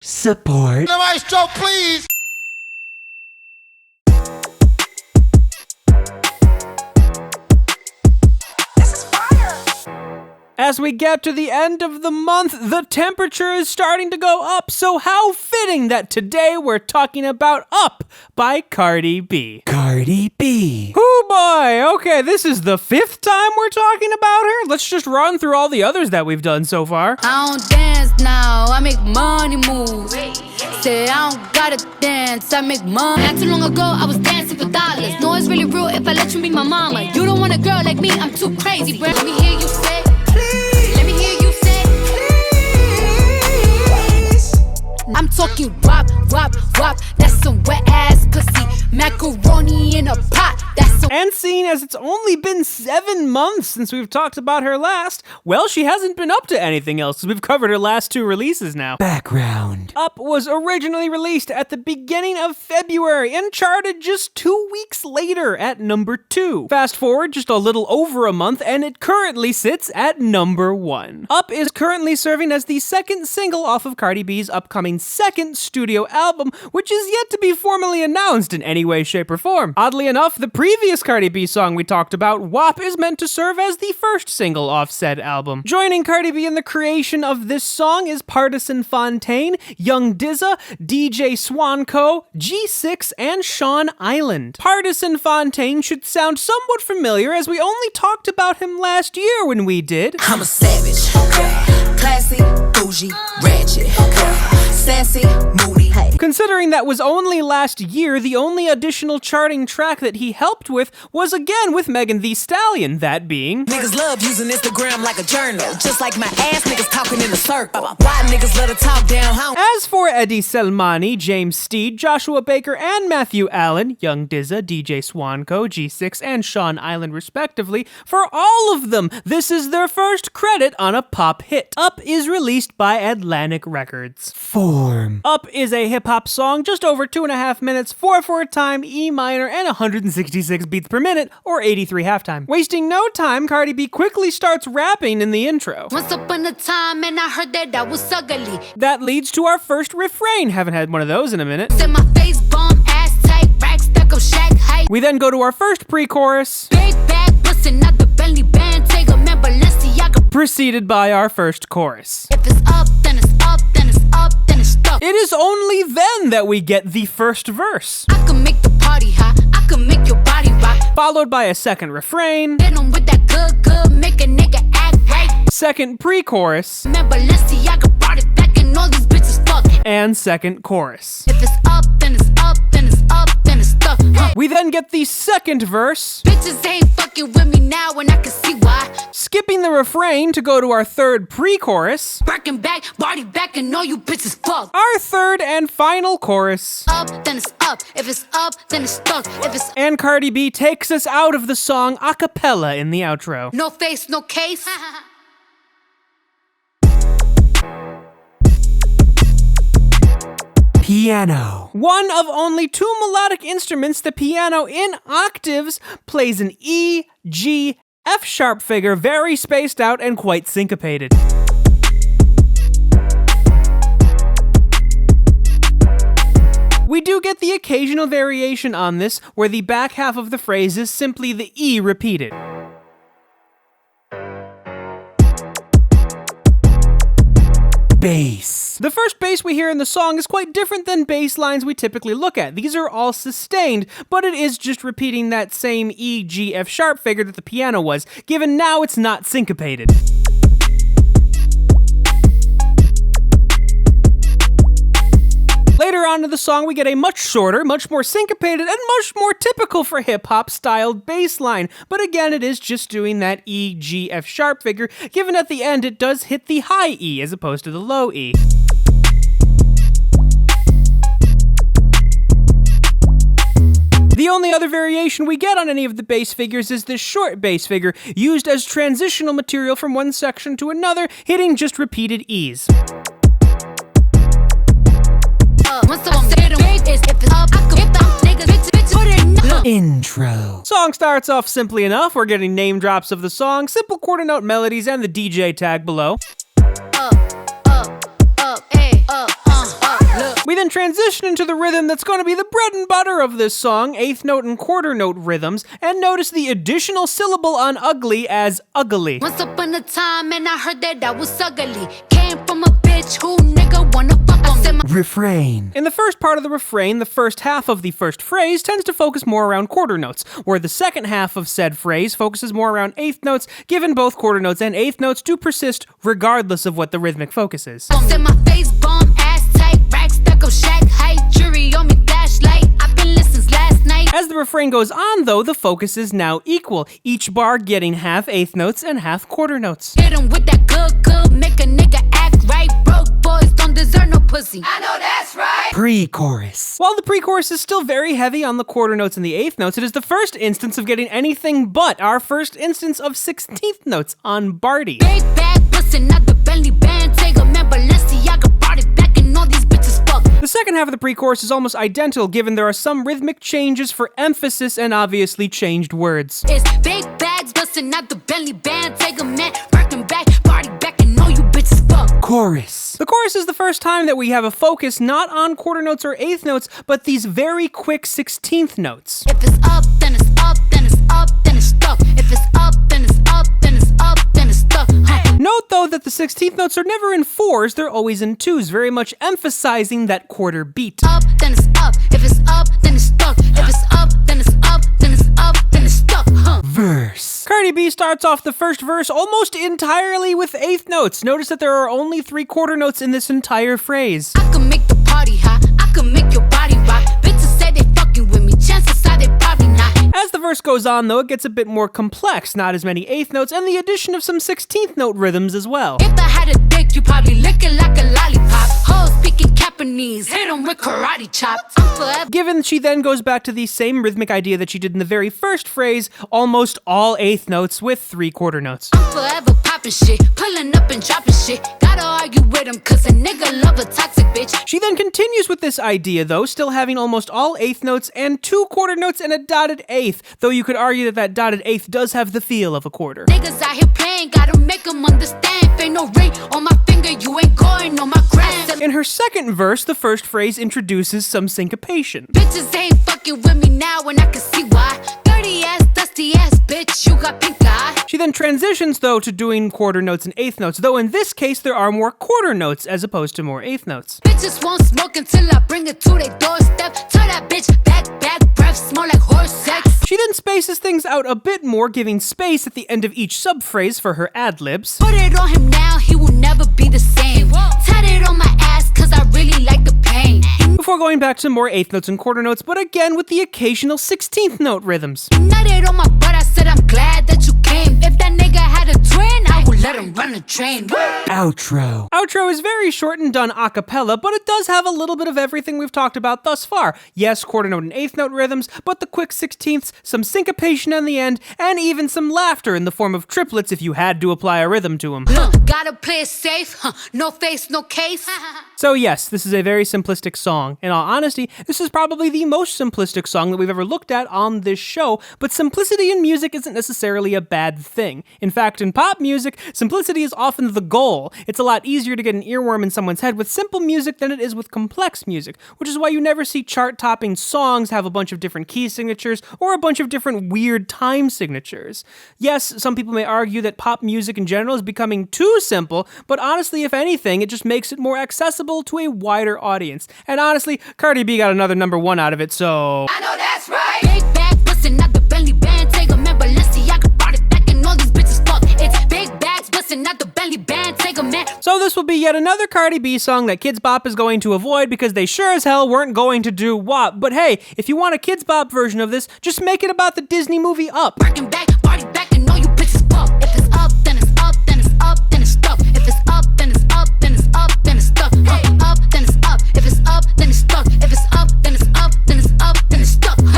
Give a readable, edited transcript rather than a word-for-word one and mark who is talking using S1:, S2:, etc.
S1: support.
S2: The maestro, please.
S3: As we get to the end of the month, the temperature is starting to go up, so how fitting that today we're talking about Up by Cardi B.
S1: Cardi B.
S3: Oh boy, okay, this is the 5th time we're talking about her. Let's just run through all the others that we've done so far.
S4: I don't dance now, I make money moves. Say I don't gotta dance, I make money. Not too long ago, I was dancing for dollars. No, it's really real if I let you be my mama. You don't want a girl like me, I'm too crazy, bro. Let me hear you say, please. Let me hear you say, please. I'm talking wop, wop, wop. That's some wet ass pussy. Macaroni in a pot. That's some.
S3: And seeing as it's only been 7 months since we've talked about her last, well, she hasn't been up to anything else. We've covered her last 2 releases now.
S1: Background.
S3: Up was originally released at the beginning of February and charted just 2 weeks later at number 2. Fast forward just a little over a month and it currently sits at number 1. Up is currently serving as the 2nd single off of Cardi B's upcoming 2nd studio album, which is yet to be formally announced in any way, shape, or form. Oddly enough, the previous Cardi B song we talked about, WAP, is meant to serve as the 1st single off said album. Joining Cardi B in the creation of this song is Partisan Fontaine, Young Dizza, DJ Swanko, G6, and Sean Island. Partisan Fontaine should sound somewhat familiar as we only talked about him last year when we did
S5: I'm a savage, classy, bougie, ratchet, sassy, moody.
S3: Considering that was only last year, the only additional charting track that he helped with was again with Megan Thee Stallion, that being
S5: Niggas love using Instagram like a journal, just like my ass niggas talking in a circle. Why niggas let her talk down home?
S3: As for Eddie Selmani, James Steed, Joshua Baker, and Matthew Allen, Young Dizza, DJ Swanko, G6, and Sean Island respectively, for all of them, this is their first credit on a pop hit. Up is released by Atlantic Records.
S1: Form.
S3: Up is a hip-hop song just over 2.5 minutes, 4/4 time, E minor, and 166 beats per minute, or 83 halftime. Wasting no time, Cardi B quickly starts rapping in the intro.
S4: Once upon a time, and I heard that I was ugly.
S3: That leads to our first refrain. Haven't had one of those in a minute.
S4: Said my face bomb, ass tight, rack stuck up, shack height.
S3: We then go to our first pre-chorus,
S4: Big bag, bustin' out the Bentley band, take a man, Balenciaga.
S3: preceded by our first chorus.
S4: If it's up, then it's up, then it's up, then it's stuck.
S3: It is only then that we get the first verse,
S4: I can make the party hot, I can make your body rock.
S3: followed by a second refrain,
S4: Hit 'em with that good, good, make a nigga act right.
S3: second pre-chorus,
S4: Man, Balenciaga brought it back and all these bitches fuck.
S3: and second chorus.
S4: If it's up, then it's up, then it's up, then it's stuck.
S3: We then get the second verse,
S4: Bitches ain't fucking with me now and I can see why.
S3: skipping the refrain to go to our third pre-chorus,
S4: Birkin back, body back and all you bitches fuck.
S3: our third and final chorus,
S4: Up, then it's up. If it's up, then it's stuck. If it's
S3: and Cardi B takes us out of the song a cappella in the outro.
S4: no face, no case.
S1: Piano.
S3: One of only 2 melodic instruments, the piano in octaves plays an E, G, F sharp figure, very spaced out and quite syncopated. We do get the occasional variation on this, where the back half of the phrase is simply the E repeated.
S1: Bass.
S3: The first bass we hear in the song is quite different than bass lines we typically look at. These are all sustained, but it is just repeating that same E, G, F sharp figure that the piano was, given now it's not syncopated. Later on in the song, we get a much shorter, much more syncopated, and much more typical for hip-hop styled bass line. But again, it is just doing that E, G, F sharp figure, given at the end it does hit the high E as opposed to the low E. The only other variation we get on any of the bass figures is this short bass figure, used as transitional material from one section to another, hitting just repeated E's.
S1: Intro.
S3: Song starts off simply enough. We're getting name drops of the song, simple quarter note melodies, and the DJ tag below. We then transition into the rhythm that's going to be the bread and butter of this song, eighth note and quarter note rhythms, and notice the additional syllable on ugly as ugly.
S4: Once upon a time, and I heard that I was ugly. Came from a bitch who nigga wanna fuck on me.
S1: Refrain.
S3: In the first part of the refrain, the first half of the first phrase tends to focus more around quarter notes, where the second half of said phrase focuses more around eighth notes, given both quarter notes and eighth notes do persist regardless of what the rhythmic focus is.
S4: Said my face bomb, ass tight, rack stuck up, shack height, jury on me, flashlight. I've been listening since last night.
S3: As the refrain goes on, though, the focus is now equal, each bar getting half eighth notes and half quarter notes.
S4: Hit him with that good, make a nigga act right. Broke boys don't deserve no pussy. I know that's right.
S1: Pre-chorus.
S3: While the pre-chorus is still very heavy on the quarter notes and the eighth notes, it is the first instance of getting anything but our first instance of 16th notes on Barty.
S4: Big bag bustin' out the Bentley band, take a man, Balenciaga brought it back and all these bitches fuck.
S3: The second half of the pre-chorus is almost identical, given there are some rhythmic changes for emphasis and obviously changed words.
S4: It's big bags bustin' out the Bentley band, take a man, working back, party back and all you bitches fuck.
S1: Chorus.
S3: The chorus is the first time that we have a focus not on quarter notes or eighth notes, but these very quick 16th notes.
S4: If it's up, then it's up, then it's up, then it's stuck. If it's up, then it's up, then it's up, then it's stuck.
S3: Note, though, that the 16th notes are never in fours, they're always in twos, very much emphasizing that quarter beat.
S4: Up, then it's up. If it's up, then it's stuck. If it's up, then it's up, then it's up, then it's stuck.
S1: Verse.
S3: Cardi B starts off the first verse almost entirely with eighth notes. Notice that there are only 3 quarter notes in this entire phrase.
S4: I can make the party hot. I can make your body rock. Bitches say they fucking with me. Chances are they probably not.
S3: As the verse goes on, though, it gets a bit more complex, not as many eighth notes, and the addition of some 16th note rhythms as well.
S4: If I had a dick, you probably lick it like a lollipop. Hoes speaking Japanese, hit 'em with karate chops. I'm forever.
S3: Given she then goes back to the same rhythmic idea that she did in the very first phrase, almost all eighth notes with 3 quarter notes.
S4: I'm forever popping shit, pulling up and dropping shit. Gotta argue with him, cause a nigga love a toxic bitch.
S3: She then continues with this idea, though, still having almost all eighth notes and 2 quarter notes and a dotted eighth, though you could argue that that dotted eighth does have the feel of a quarter.
S4: Niggas out here playing, gotta make 'em understand. If ain't no ring on my finger, you ain't going on my gram.
S3: In her second verse, the first phrase introduces some syncopation.
S4: Bitches ain't fucking with me now, and I can see why. Dirty ass, dusty ass bitch, you got pink eye.
S3: She then transitions, though, to doing quarter notes and eighth notes, though in this case there are more quarter notes as opposed to more eighth notes.
S4: Bitches won't smoke until I bring it to their doorstep. Tell that bitch back, breath smell like horse sex.
S3: She then spaces things out a bit more, giving space at the end of each subphrase for her ad-libs.
S4: Put it on him now, he will never be the same. Tat it on my ass, cause I really like the pain.
S3: Before going back to more eighth notes and quarter notes, but again with the occasional 16th note rhythms.
S4: Nutted on my butt, I said I'm glad that you came. If that nigga had a twin, I would let him run a train.
S1: Outro.
S3: Outro is very short and done a cappella, but it does have a little bit of everything we've talked about thus far. Yes, quarter note and eighth note rhythms, but the quick 16ths, some syncopation in the end, and even some laughter in the form of triplets if you had to apply a rhythm to them.
S4: Gotta play it safe, no face, no case.
S3: So yes, this is a very simplistic song. In all honesty, this is probably the most simplistic song that we've ever looked at on this show, but simplicity in music isn't necessarily a bad thing. In fact, in pop music, simplicity is often the goal. It's a lot easier to get an earworm in someone's head with simple music than it is with complex music, which is why you never see chart-topping songs have a bunch of different key signatures or a bunch of different weird time signatures. Yes, some people may argue that pop music in general is becoming too simple, but honestly, if anything, it just makes it more accessible to a wider audience. And honestly, Cardi B got another #1 out of it, so...
S4: I know that's right. Big bag bustin' out the Bentley band, take a man, Balenciaga brought it back and all these bitches fuck. It's big bags bustin' out the Bentley band, take a man.
S3: So this will be yet another Cardi B song that Kids Bop is going to avoid because they sure as hell weren't going to do WAP. But hey, if you want a Kids Bop version of this, just make it about the Disney movie Up.
S4: Working back,